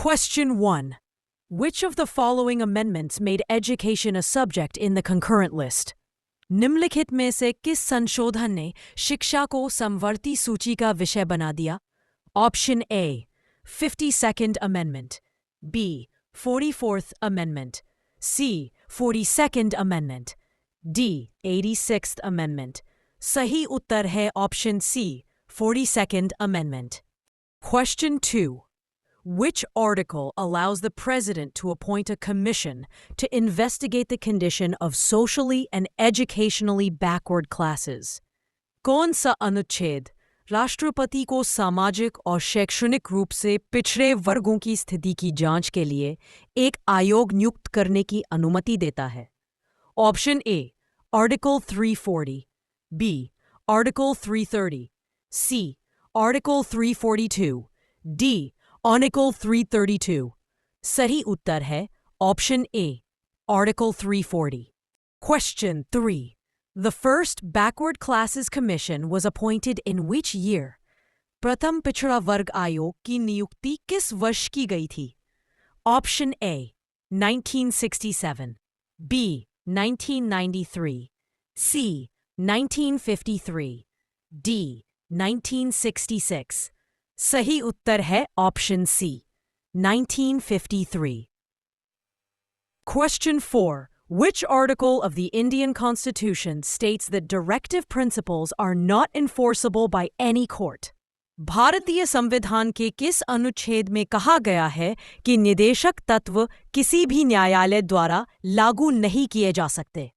Question 1. Which of the following amendments made education a subject in the concurrent list? निम्नलिखित में से किस संशोधन ने शिक्षा को समवर्ती सूची का विषय बना दिया? Option A, 52nd Amendment. B, 44th Amendment. C, 42nd Amendment. D, 86th Amendment. सही उत्तर है Option C, 42nd Amendment. Question 2. Which article allows the President to appoint a commission to investigate the condition of socially and educationally backward classes? कौन सा अनुच्छेद राष्ट्रपति को सामाजिक और शैक्षणिक रूप से पिछड़े वर्गों की स्थिति की जांच के लिए एक आयोग नियुक्त करने की अनुमति देता है? Option A, Article 340. B, Article 330. C, Article 342. D, Article 332. सही उत्तर है Option A, Article 340. Question 3. The first Backward Classes Commission was appointed in which year? प्रथम पिछड़ा वर्ग आयोग की नियुक्ति किस वर्ष की गई थी? Option A, 1967. B, 1993. C, 1953. D, 1966. सही उत्तर है Option C, 1953. Question 4. Which article of the Indian Constitution states that directive principles are not enforceable by any court? भारतीय संविधान के किस अनुच्छेद में कहा गया है कि निदेशक तत्व किसी भी न्यायालय द्वारा लागू नहीं किए जा सकते?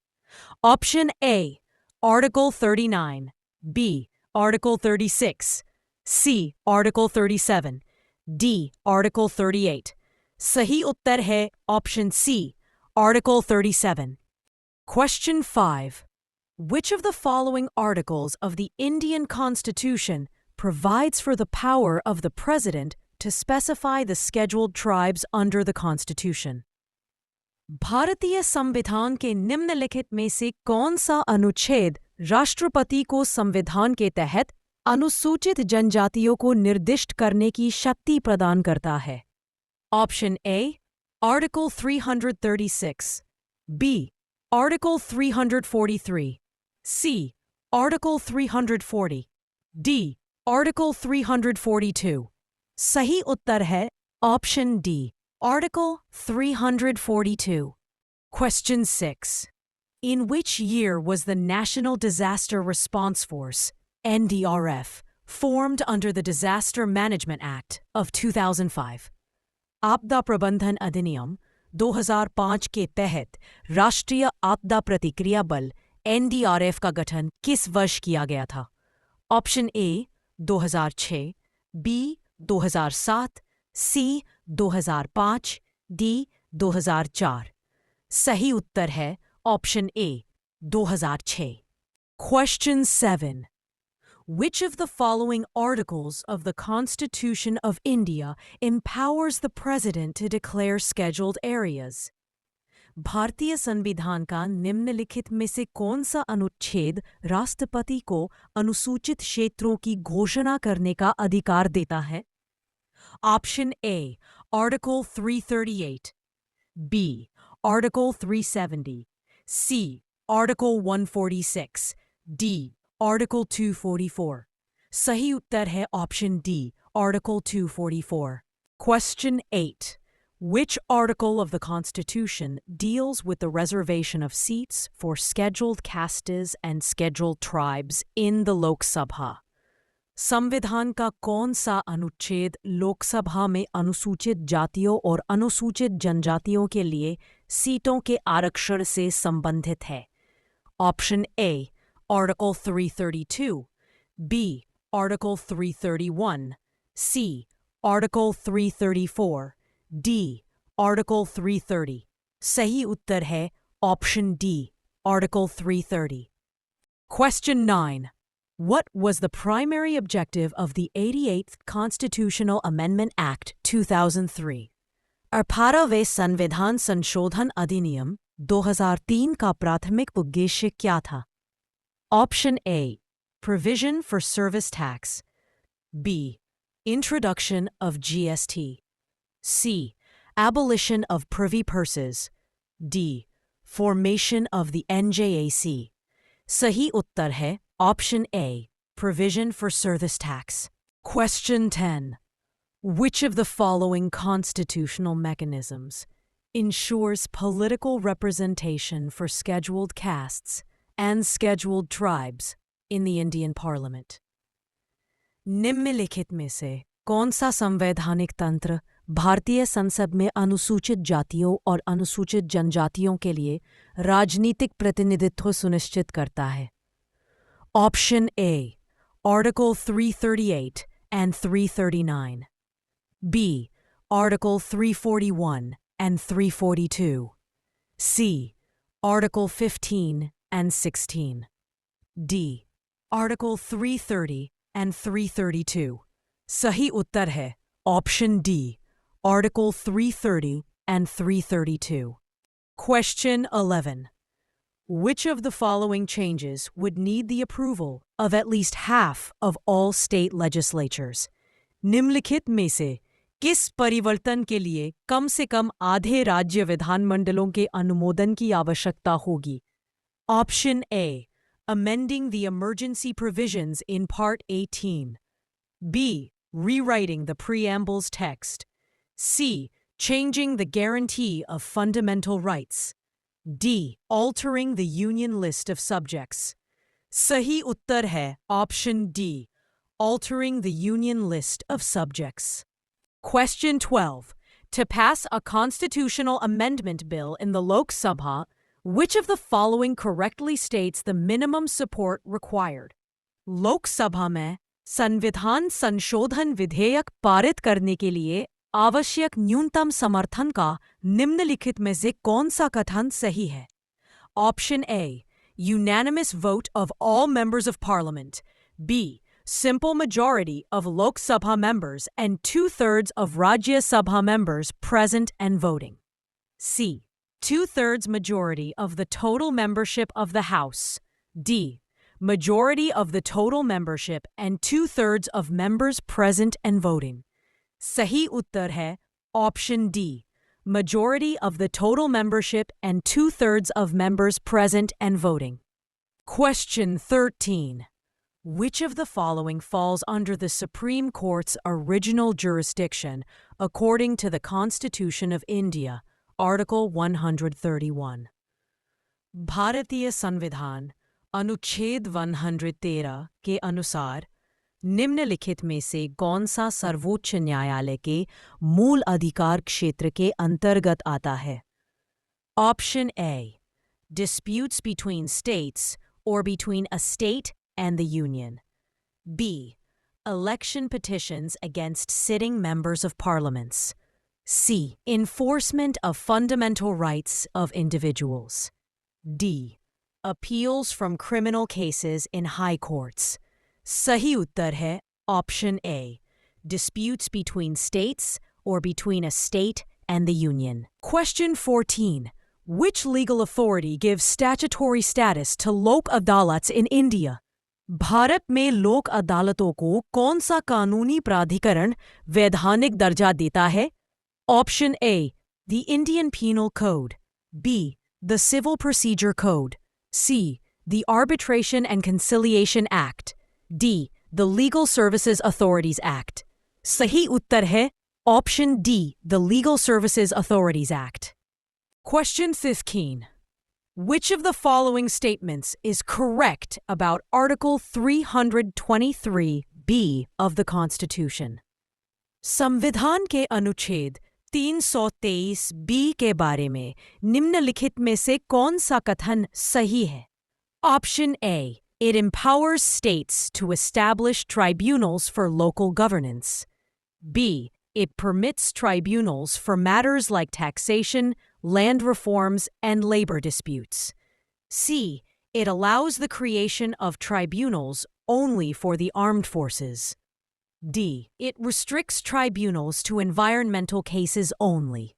Option A, Article 39. B, Article 36. C, Article 37. D, Article 38. सही उत्तर है Option C, Article 37. Question 5. Which of the following articles of the Indian Constitution provides for the power of the President to specify the scheduled tribes under the Constitution? भारतीय संविधान के निम्नलिखित में से कौन सा अनुच्छेद राष्ट्रपति को संविधान के तहत अनुसूचित जनजातियों को निर्दिष्ट करने की शक्ति प्रदान करता है? Option A, Article 336. B, Article 343. C, Article 340. D, Article 342. सही उत्तर है Option D, Article 342. Question 6. In which year was the National Disaster Response Force, NDRF, formed under the Disaster Management Act of 2005? आपदा प्रबंधन अधिनियम 2005 के तहत राष्ट्रीय आपदा प्रतिक्रिया बल NDRF का गठन किस वर्ष किया गया था? Option A, 2006. B, 2007. C, 2005. D, 2004. सही उत्तर है Option A, 2006. Question 7. Which of the following articles of the Constitution of India empowers the President to declare scheduled areas? भारतीय संविधान का निम्नलिखित में से कौन सा अनुच्छेद राष्ट्रपति को अनुसूचित क्षेत्रों की घोषणा करने का अधिकार देता है? Option A, Article 338. B, Article 370. C, Article 146. D, Article 244. सही उत्तर है Option D, Article 244. Question 8. Which article of the Constitution deals with the reservation of seats for scheduled castes and scheduled tribes in the Lok Sabha? संविधान का कौन सा अनुच्छेद लोकसभा में अनुसूचित जातियों और अनुसूचित जनजातियों के लिए सीटों के आरक्षण से संबंधित है? Option A, Article 332. B, Article 331. C, Article 334. D, Article 330. सही उत्तर है Option D, Article 330. Question 9. What was the primary objective of the 88th Constitutional Amendment Act 2003? 18वें संविधान संशोधन अधिनियम 2003 का प्राथमिक उद्देश्य क्या था? Option A, Provision for Service Tax. B, Introduction of GST. C. Abolition of privy purses. D. Formation of the NJAC. सही उत्तर है option A, provision for service tax. Question 10. Which of the following constitutional mechanisms ensures political representation for scheduled castes and scheduled tribes in the Indian Parliament? निम्नलिखित में से कौन सा संवैधानिक तंत्र भारतीय संसद में अनुसूचित जातियों और अनुसूचित जनजातियों के लिए राजनीतिक प्रतिनिधित्व सुनिश्चित करता है? Option A, Article 338 and 339. B, Article 341 and 342. C, Article 15 and 16. D, Article 330 and 332. सही उत्तर है Option D, Article 330 and 332. Question 11. Which of the following changes would need the approval of at least half of all state legislatures? निम्नलिखित में से किस परिवर्तन के लिए कम से कम आधे राज्य विधानमंडलों के अनुमोदन की आवश्यकता होगी? Option A, amending the emergency provisions in Part 18. B, rewriting the preamble's text. C, changing the guarantee of fundamental rights. D, altering the union list of subjects. सही उत्तर है Option D, altering the union list of subjects. Question 12. To pass a constitutional amendment bill in the Lok Sabha, which of the following correctly states the minimum support required? लोक सभा में संविधान संशोधन विधेयक पारित करने के लिए आवश्यक न्यूनतम समर्थन का निम्नलिखित में से कौन सा कथन सही है? Option A, unanimous vote of all members of parliament. B, simple majority of Lok Sabha members and 2/3 of Rajya Sabha members present and voting. C, 2/3 majority of the total membership of the House. D, majority of the total membership and 2/3 of members present and voting. सही उत्तर है Option D, majority of the total membership and 2/3 of members present and voting. Question 13. Which of the following falls under the Supreme Court's original jurisdiction according to the Constitution of India, Article 131? भारतीय संविधान अनुच्छेद 113 के अनुसार निम्नलिखित में से कौन सा सर्वोच्च न्यायालय के मूल अधिकार क्षेत्र के अंतर्गत आता है? Option A, disputes between states or between a state and the union. B, election petitions against sitting members of parliaments. C, enforcement of fundamental rights of individuals. D, appeals from criminal cases in high courts. सही उत्तर है Option A, disputes between states or between a state and the union. Question 14. Which legal authority gives statutory status to Lok Adalats in India? Bharat में लोक अदालतों को कौन सा कानूनी प्राधिकरण वैधानिक दर्जा देता है? Option A, the Indian Penal Code. B, the Civil Procedure Code. C, the Arbitration and Conciliation Act. D, the Legal Services Authorities Act. सही उत्तर है Option D, the Legal Services Authorities Act. Question 15. Which of the following statements is correct about Article 323B of the Constitution? संविधान के अनुच्छेद 323B के बारे में निम्नलिखित में से कौन सा कथन सही है? Option A, it empowers states to establish tribunals for local governance. B, it permits tribunals for matters like taxation, land reforms, and labor disputes. C, it allows the creation of tribunals only for the armed forces. D, it restricts tribunals to environmental cases only.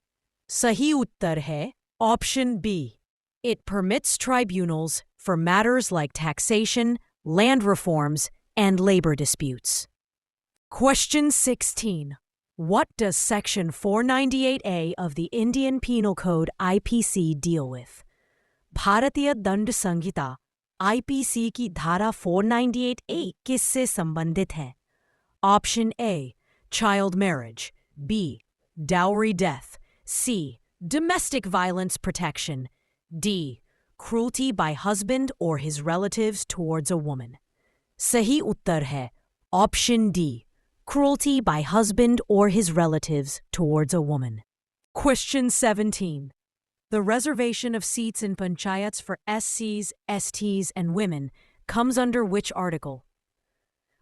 सही उत्तर है Option B. It permits tribunals for matters like taxation, land reforms, and labor disputes. Question 16. What does Section 498A of the Indian Penal Code IPC deal with? भारतीय दंड संहिता IPC की धारा 498A किससे संबंधित है? Option A child marriage, B dowry death, C domestic violence protection, D cruelty by husband or his relatives towards a woman. सही उत्तर है option D cruelty by husband or his relatives towards a woman. Question 17. The reservation of seats in panchayats for SCs, STs, and women comes under which article?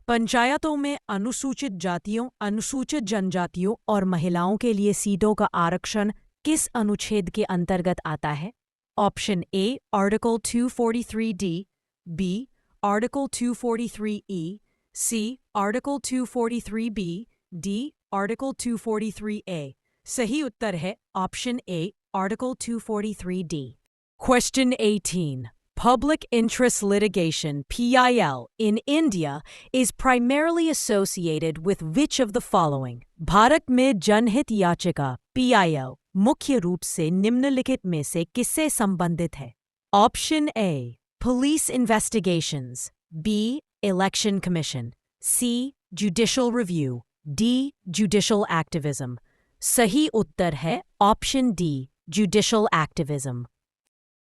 पंचायतों में अनुसूचित जातियों, अनुसूचित जनजातियों और महिलाओं के लिए सीटों का आरक्षण किस अनुच्छेद के अंतर्गत आता है? Option A Article 243D, B Article 243E, C Article 243B, D Article 243A. सही उत्तर है option A Article 243D. Question 18. Public interest litigation (PIL) in India is primarily associated with which of the following? Bharat में जनहित याचिका PIL मुख्य रूप से निम्नलिखित में से किससे संबंधित है? Option A Police investigations, B Election Commission, C Judicial review, D Judicial activism. सही उत्तर है option D Judicial activism.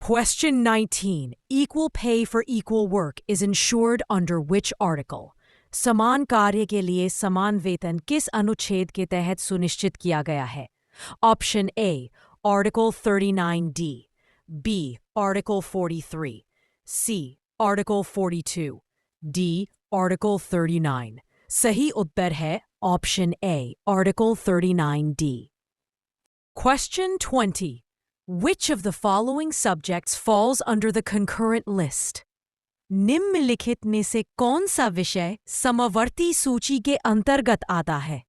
Question 19. Equal pay for equal work is ensured under which article? समान कार्य के लिए समान वेतन किस अनुच्छेद के तहत सुनिश्चित किया गया है? Option A Article 39D, B Article 43, C Article 42, D Article 39. सही उत्तर है option A Article 39D. Question 20. Which of the following subjects falls under the concurrent list? निम्नलिखित में से कौन सा विषय समवर्ती सूची के अंतर्गत आता है?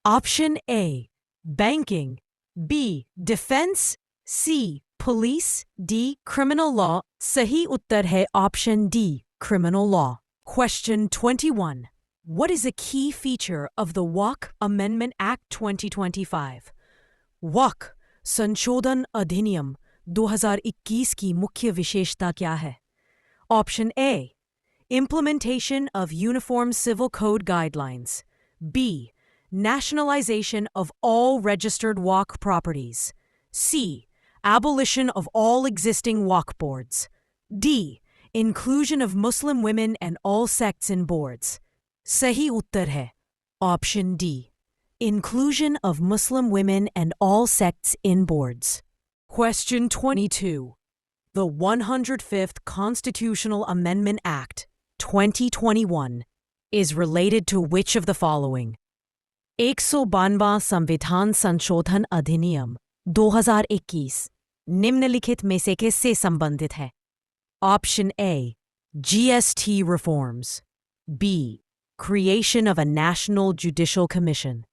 Option A Banking, B Defense, C Police, D Criminal Law. सही उत्तर है option D Criminal Law. Question 21. What is a key feature of the WACC Amendment Act 2025? WACC संशोधन अधिनियम 2021 की मुख्य विशेषता क्या है? Option A Implementation of Uniform Civil Code Guidelines, B Nationalization of all registered WACC properties, C Abolition of all existing WACC boards, D Inclusion of Muslim women and all sects in boards. सही उत्तर है option D Inclusion of Muslim women and all sects in boards. Question 22. The 105th Constitutional Amendment Act, 2021, is related to which of the following? 192वां संविधान संशोधन अधिनियम 2021 निम्नलिखित में से किससे संबंधित है? Option A GST reforms, B Creation of a National Judicial Commission,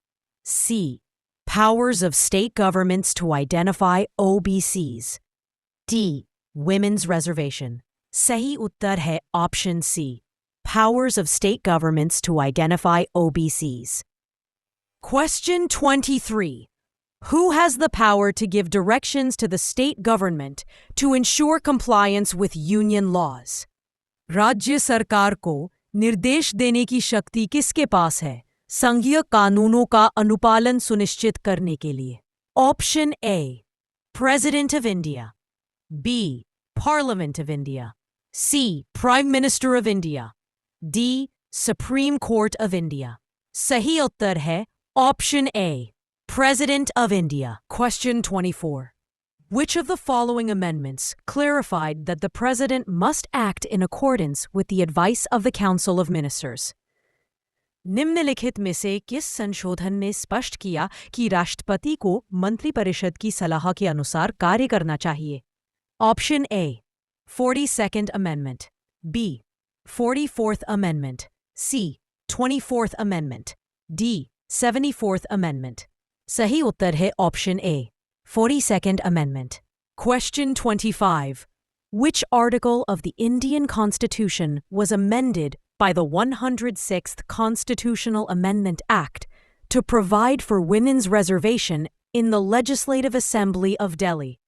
C Powers of state governments to identify OBCs, D Women's reservation. सही उत्तर है option C Powers of state governments to identify OBCs. Question 23. Who has the power to give directions to the state government to ensure compliance with union laws? राज्य सरकार को निर्देश देने की शक्ति किसके पास है संघीय कानूनों का अनुपालन सुनिश्चित करने के लिए? Option A President of India, B Parliament of India, C Prime Minister of India, D Supreme Court of India. सही उत्तर है option A President of India. Question 24. Which of the following amendments clarified that the President must act in accordance with the advice of the Council of Ministers? निम्नलिखित में से किस संशोधन ने स्पष्ट किया कि राष्ट्रपति को मंत्रिपरिषद की सलाह के अनुसार कार्य करना चाहिए? Option A 42nd Amendment, B 44th Amendment, C 24th Amendment, D 74th Amendment. सही उत्तर है option A 42nd Amendment. Question 25. Which article of the Indian Constitution was amended by the 106th Constitutional Amendment Act to provide for women's reservation in the Legislative Assembly of Delhi.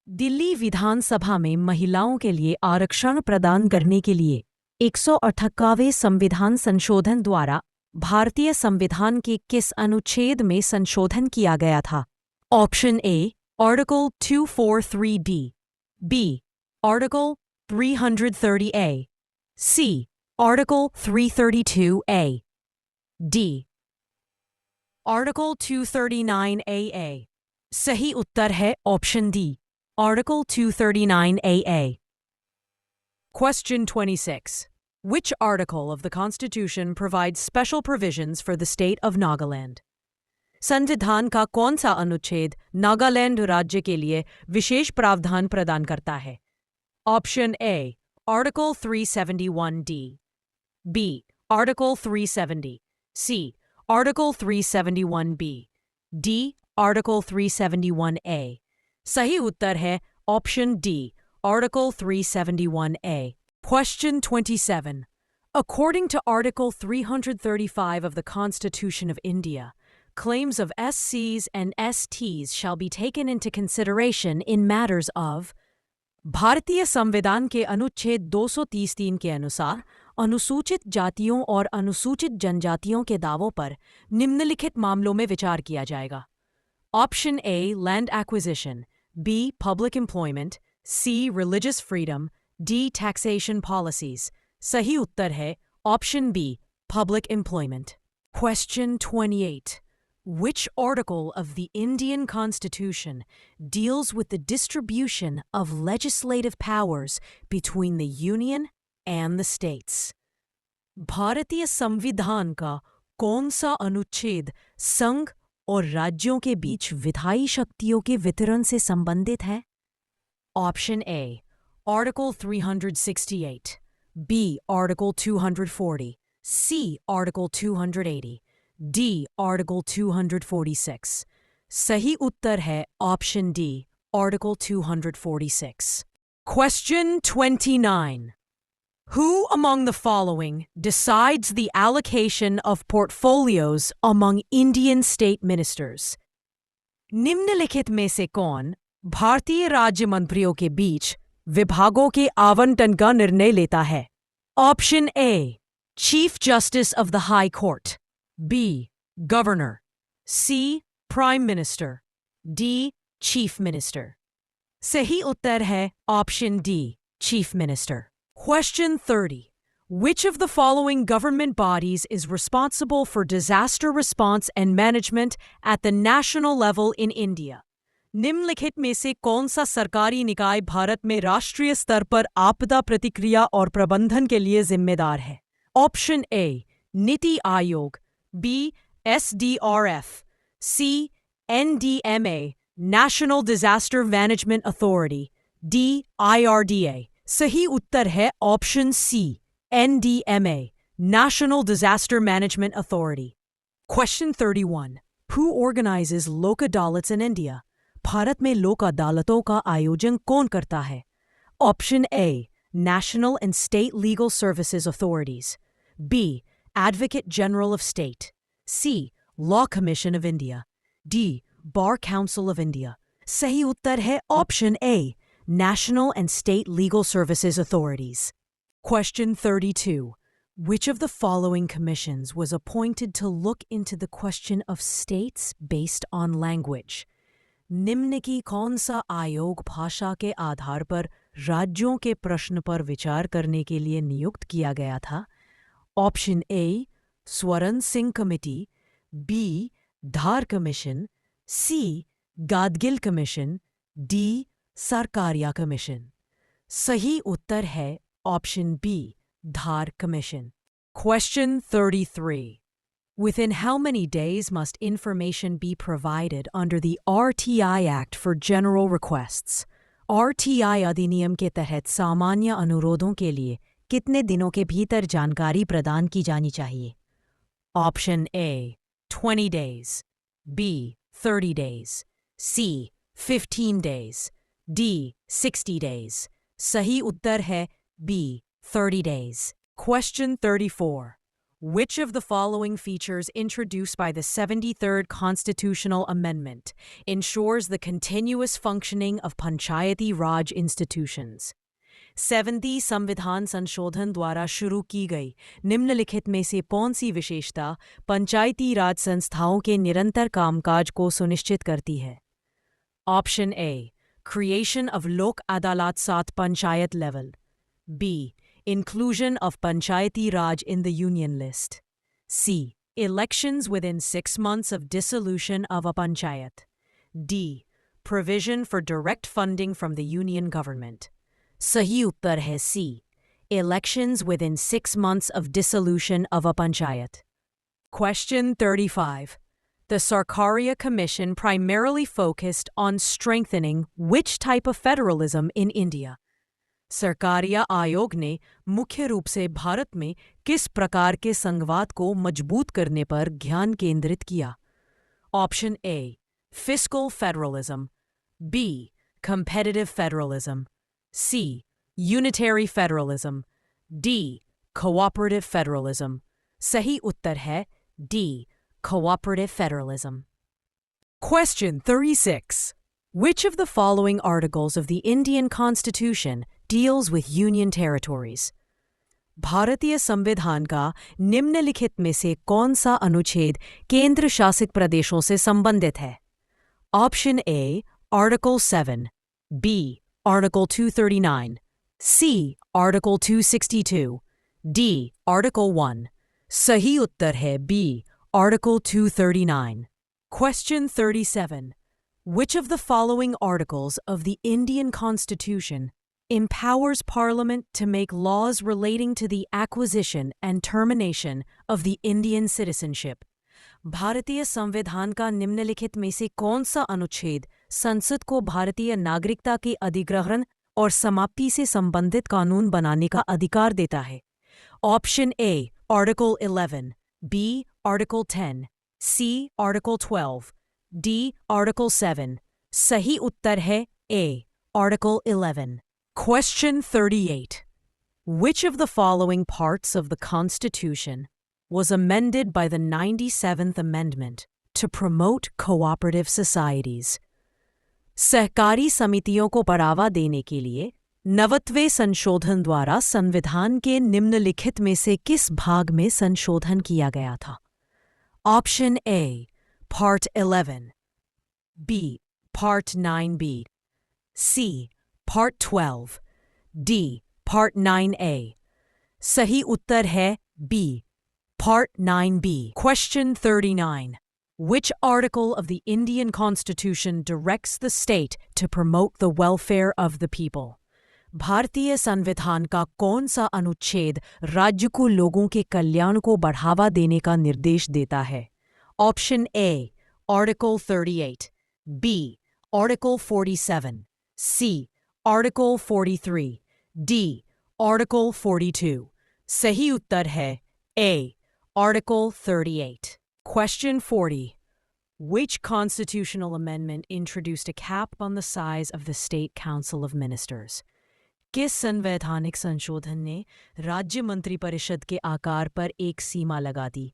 Delhi Vidhan Sabha में महिलाओं के लिए आरक्षण प्रदान करने के लिए 158वें संविधान संशोधन द्वारा भारतीय संविधान के किस अनुच्छेद में संशोधन किया गया था? Option A article 243D, B article 330A, C article 332A, D article 239AA। सही उत्तर है option D, article 239AA। Question 26. Which article of the Constitution provides special provisions for the state of Nagaland? संविधान का कौन सा अनुच्छेद नागालैंड राज्य के लिए विशेष प्रावधान प्रदान करता है? Option A article 371D, B article 370, C article 371B, D article 371A। सही उत्तर है option D, article 371A। Question 27. According to Article 335 of the Constitution of India, claims of SCs and STs shall be taken into consideration in matters of भारतीय संविधान के अनुच्छेद 233 के अनुसार अनुसूचित जातियों और अनुसूचित जनजातियों के दावों पर निम्नलिखित मामलों में विचार किया जाएगा। Option A land acquisition, B public employment, C religious freedom, D taxation policies. सही उत्तर है option B public employment. Question 28. Which article of the Indian Constitution deals with the distribution of legislative powers between the Union and the states? भारतीय संविधान का कौन सा अनुच्छेद संघ और राज्यों के बीच विधायी शक्तियों के वितरण से संबंधित है? Option A article 368, B article 240, C article 280, D article 246। सही उत्तर है option D, article 246। Question 29. Who among the following decides the allocation of portfolios among Indian state ministers? निम्नलिखित में से कौन भारतीय राज्य मंत्रियों के बीच विभागों के आवंटन का निर्णय लेता है? Option A chief justice of the high court, B governor, C prime minister, D chief minister. सही उत्तर है option D chief minister. Question 30. Which of the following government bodies is responsible for disaster response and management at the national level in India? निम्नलिखित में से कौन सा सरकारी निकाय भारत में राष्ट्रीय स्तर पर आपदा प्रतिक्रिया और प्रबंधन के लिए जिम्मेदार है? Option A NITI Aayog, B SDRF, C NDMA national disaster management authority, D IRDA। सही उत्तर है option C NDMA national disaster management authority. Question 31. Who organizes लोक अदालत्स in India? भारत में लोक अदालतों का आयोजन कौन करता है? Option A national and state legal services authorities, B advocate general of state, C law commission of India, D bar council of India. सही उत्तर है option A National and State Legal Services Authorities. Question 32. Which of the following commissions was appointed to look into the question of states based on language? निम्न की कौन सा आयोग भाषा के आधार पर राज्यों के प्रश्न पर विचार करने के लिए नियुक्त किया गया था? Option A Swaran Singh committee, B Dhar commission, C Gadgil commission, D Sarkaria commission. सही उत्तर है option B Dhar commission. Question 33. Within how many days must information be provided under the RTI Act for general requests? RTI अधिनियम के तहत सामान्य अनुरोधों के लिए कितने दिनों के भीतर जानकारी प्रदान की जानी चाहिए? Option A 20 days, B 30 days, C 15 days, D 60 days। सही उत्तर है B 30 days। Question 34. Which of the following features introduced by the 73rd Constitutional Amendment ensures the continuous functioning of Panchayati Raj institutions? 70 संविधान संशोधन द्वारा शुरू की गई निम्नलिखित में से कौन सी विशेषता पंचायती राज संस्थाओं के निरंतर कामकाज को सुनिश्चित करती है? Option A, creation of Lok Adalat Sat Panchayat level. B, inclusion of Panchayati Raj in the union list. C, elections within 6 months of dissolution of a panchayat. D, provision for direct funding from the union government. सही उत्तर है C, elections within 6 months of dissolution of a panchayat. Question 35. The Sarkaria Commission primarily focused on strengthening which type of federalism in India? Sarkaria आयोग ने मुख्य रूप से भारत में किस प्रकार के संघवाद को मजबूत करने पर ध्यान केंद्रित किया? Option A, fiscal federalism. B, competitive federalism. C, unitary federalism. D, cooperative federalism. सही उत्तर है D, cooperative federalism. Question 36. Which of the following articles of the Indian Constitution deals with union territories? भारतीय संविधान का निम्नलिखित में से कौन सा अनुच्छेद केंद्र शासित प्रदेशों से संबंधित है? ऑप्शन ए, Article 7. B, Article 239. C, Article 262. D, Article 1. सही उत्तर है B, Article 239. Question 37. Which of the following articles of the Indian Constitution empowers Parliament to make laws relating to the acquisition and termination of the Indian citizenship? भारतीय संविधान का निम्नलिखित में से कौन सा अनुच्छेद संसद को भारतीय नागरिकता के अधिग्रहण और समाप्ति से संबंधित कानून बनाने का अधिकार देता है? ऑप्शन ए, Article 11. B, Article 10. C, Article 12. D, Article 7. सही उत्तर है A, Article 11. Question 38. Which of the following parts of the Constitution was amended by the 97th Amendment to promote cooperative societies? सहकारी समितियों को बढ़ावा देने के लिए 90वें संशोधन द्वारा संविधान के निम्नलिखित में से किस भाग में संशोधन किया गया था? ऑप्शन ए, Part 11. B, Part 9B. C, Part 12. D, Part 9A. सही उत्तर है B, Part 9B. Question 39. Which article of the Indian Constitution directs the state to promote the welfare of the people? भारतीय संविधान का कौन सा अनुच्छेद राज्य को लोगों के कल्याण को बढ़ावा देने का निर्देश देता है? ऑप्शन ए, Article 38. B, Article 47. C, Article 43. D, Article 42. सही उत्तर है A, Article 38. Question 40. Which constitutional amendment introduced a cap on the size of the State Council of Ministers? किस संवैधानिक संशोधन ने राज्य मंत्रिपरिषद के आकार पर एक सीमा लगा दी?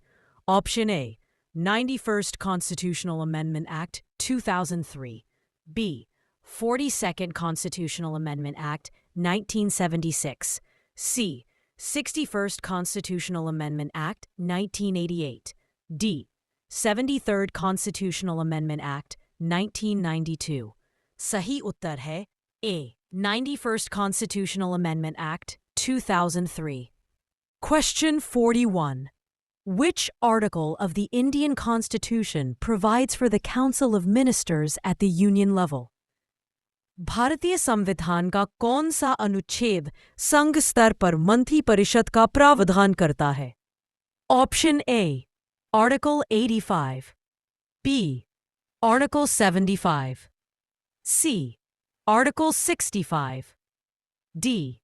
Option A, 91st Constitutional Amendment Act 2003. B, 42nd Constitutional Amendment Act 1976. C, 61st Constitutional Amendment Act 1988. D, 73rd Constitutional Amendment Act 1992. सही उत्तर है A, 91st Constitutional Amendment Act 2003. Question 41. Which article of the Indian Constitution provides for the Council of Ministers at the Union level? भारतीय संविधान का कौन सा अनुच्छेद संघ स्तर पर मंत्री परिषद का प्रावधान करता है? ऑप्शन ए, Article 85. B, Article 75. C, Article 65. D,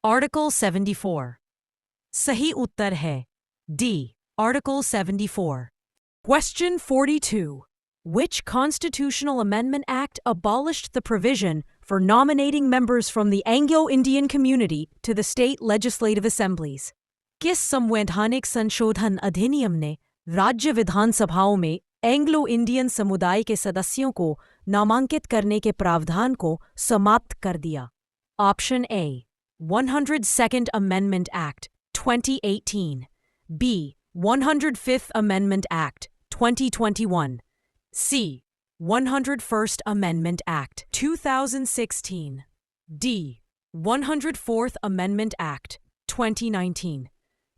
Article 74. सही उत्तर है D, Article 74. Question 42. Which constitutional amendment act abolished the provision for nominating members from the Anglo-Indian community to the state legislative assemblies? किस संवैधानिक संशोधन अधिनियम ने राज्य विधानसभाओं में एंग्लो इंडियन समुदाय के सदस्यों को नामांकित करने के प्रावधान को समाप्त कर दिया? Option A 102nd Amendment Act 2018, B 105th Amendment Act 2021, C 101st Amendment Act 2016, D 104th Amendment Act 2019।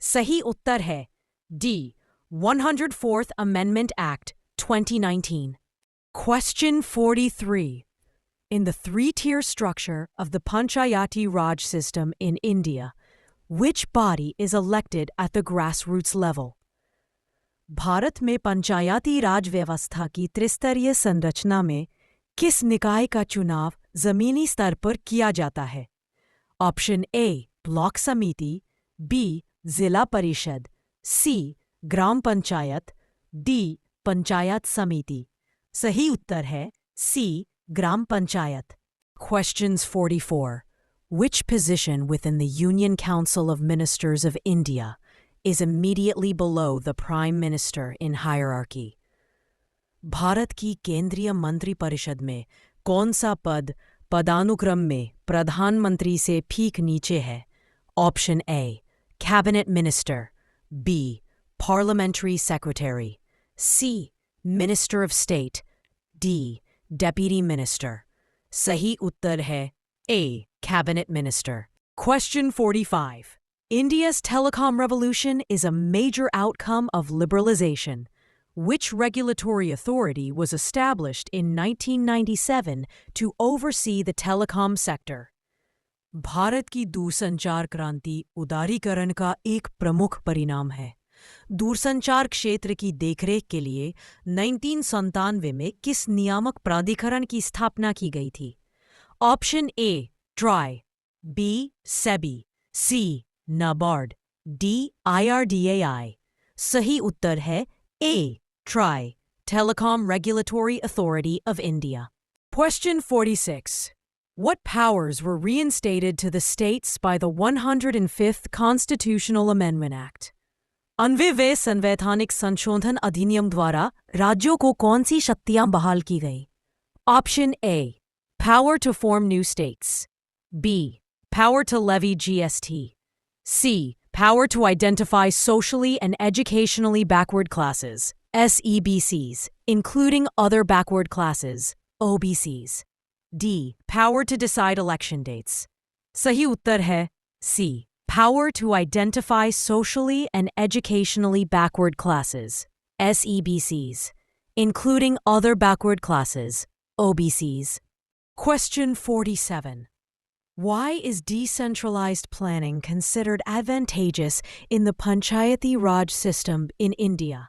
सही उत्तर है D 104th Amendment Act 2019। Question 43. In the three-tier structure of the Panchayati Raj system in India, which body is elected at the grassroots level? Bharat में पंचायती राज व्यवस्था की त्रिस्तरीय संरचना में किस निकाय का चुनाव जमीनी स्तर पर किया जाता है? ऑप्शन ए ब्लॉक समिति, बी जिला परिषद, सी ग्राम पंचायत, डी पंचायत समिति। सही उत्तर है सी ग्राम panchayat. Questions 44. Which position within the Union Council of Ministers of India is immediately below the Prime Minister in hierarchy? Bharat की केंद्रीय मंत्रिपरिषद में कौन सा पद पदानुक्रम में प्रधानमंत्री से ठीक नीचे है? Option A cabinet minister, B parliamentary secretary, C minister of state, D deputy minister. सही उत्तर है A cabinet minister. Question 45. India's telecom revolution is a major outcome of liberalization. Which regulatory authority was established in 1997 to oversee the telecom sector? Bharat की दूरसंचार क्रांति उदारीकरण का एक प्रमुख परिणाम है। दूरसंचार क्षेत्र की देखरेख के लिए 1997 में किस नियामक प्राधिकरण की स्थापना की गई थी? Option A TRAI, B SEBI, C NABARD, D IRDAI। सही उत्तर है A TRAI, telecom regulatory authority of India. Question 46. What powers were reinstated to the states by the 105th Constitutional Amendment Act? 90वें संवैधानिक संशोधन अधिनियम द्वारा राज्यों को कौन सी शक्तियां बहाल की गई? Option A power to form new states, B power to levy GST, C power to identify socially and educationally backward classes SEBCs, including other backward classes OBCs, D power to decide election dates। सही उत्तर है C power to identify socially and educationally backward classes SEBCs, including other backward classes OBCs। Question 47. Why is decentralized planning considered advantageous in the Panchayati Raj system in India?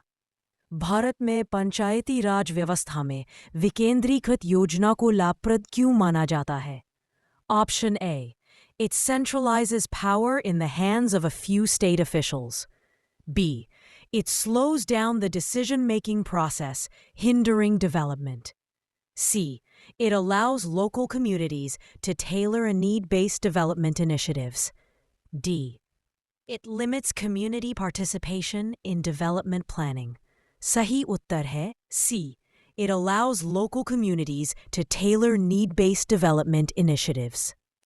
Bharat में पंचायती राज व्यवस्था में विकेंद्रीकृत योजना को लाभप्रद क्यों माना जाता है? Option A It centralizes power in the hands of a few state officials. B. It slows down the decision-making process, hindering development. C. It allows local communities to tailor a need-based development initiatives. D. It limits community participation in development planning. सही उत्तर है C. It allows local communities to tailor need-based development initiatives.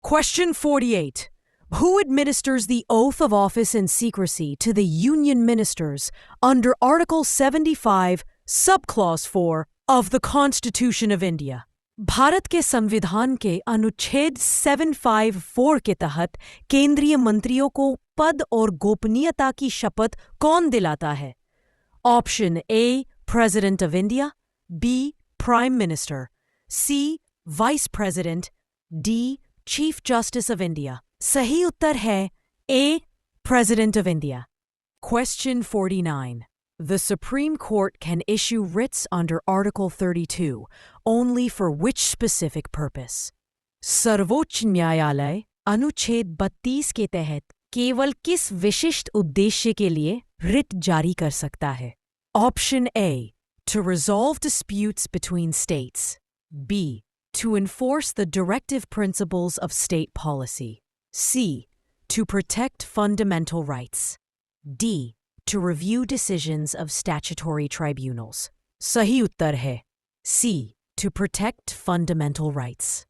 Question 48. Who administers the oath of office in secrecy to the union ministers under Article 75, Subclause 4 of the Constitution of India? Bharat के संविधान के अनुच्छेद 754 के तहत केंद्रीय मंत्रियों को पद और गोपनीयता की शपथ कौन दिलाता है? Option A president of India, B prime minister, C vice president, D chief justice of India. सही उत्तर है A president of India. Question 49. The Supreme Court can issue writs under Article 32 only for which specific purpose? सर्वोच्च न्यायालय अनुच्छेद 32 के तहत केवल किस विशिष्ट उद्देश्य के लिए रिट जारी कर सकता है? Option A to resolve disputes between states, B to enforce the directive principles of state policy, C to protect fundamental rights. D. To review decisions of statutory tribunals. सही उत्तर है C. To protect fundamental rights.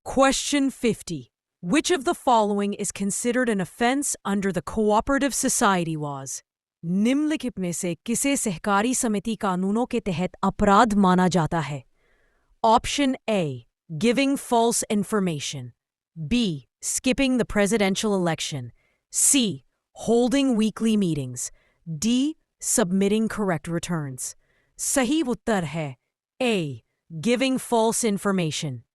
Question 50. Which of the following is considered an offense under the Cooperative Society laws? निम्नलिखित में से किसे सहकारी समिति कानूनों के तहत अपराध माना जाता है? Option A. Giving false information. B. Skipping the presidential election. C. Holding weekly meetings. D. Submitting correct returns. सही उत्तर है A. Giving false information.